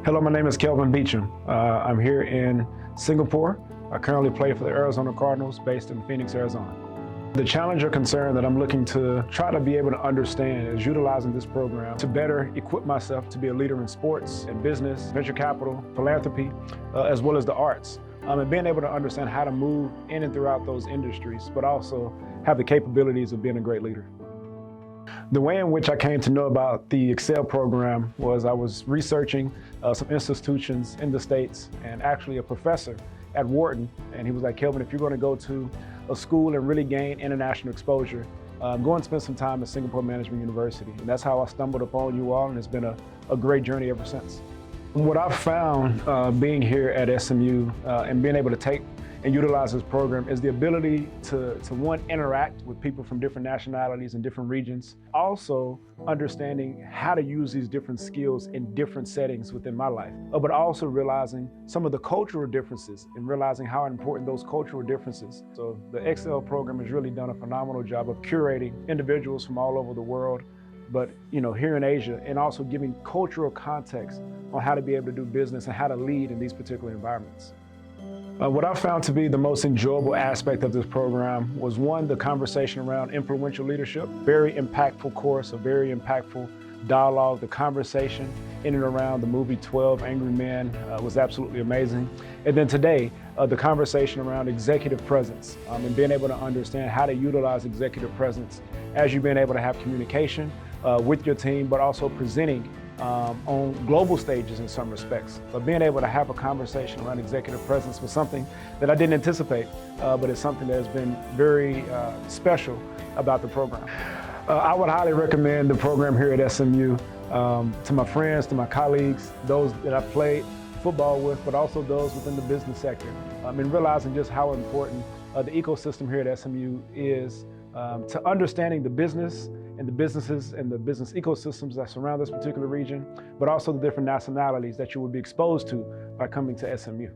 Hello, my name is Kelvin Beachum. I'm here in Singapore. I currently play for the Arizona Cardinals based in Phoenix, Arizona. The challenge or concern that I'm looking to try to be able to understand is utilizing this program to better equip myself to be a leader in sports and business, venture capital, philanthropy, as well as the arts. And being able to understand how to move in and throughout those industries, but also have the capabilities of being a great leader. The way in which I came to know about the Excel program was I was researching some institutions in the States, and actually a professor at Wharton, and he was like, Kelvin, if you're going to go to a school and really gain international exposure, go and spend some time at Singapore Management University. And that's how I stumbled upon you all, and it's been a great journey ever since. What I've found being here at SMU and being able to take and utilize this program is the ability to one, interact with people from different nationalities and different regions. Also understanding how to use these different skills in different settings within my life, but also realizing some of the cultural differences and realizing how important those cultural differences. So the Excel program has really done a phenomenal job of curating individuals from all over the world, but here in Asia, and also giving cultural context on how to be able to do business and how to lead in these particular environments. What I found to be the most enjoyable aspect of this program was, one, the conversation around influential leadership. Very impactful course, a very impactful dialogue. The conversation in and around the movie 12 Angry Men was absolutely amazing. And then today, the conversation around executive presence and being able to understand how to utilize executive presence as you've been able to have communication with your team, but also presenting on global stages in some respects. But being able to have a conversation around executive presence was something that I didn't anticipate, but it's something that has been very special about the program. I would highly recommend the program here at SMU to my friends, to my colleagues, those that I've played football with, but also those within the business sector. And realizing just how important the ecosystem here at SMU is to understanding the business and the businesses and the business ecosystems that surround this particular region, but also the different nationalities that you would be exposed to by coming to SMU.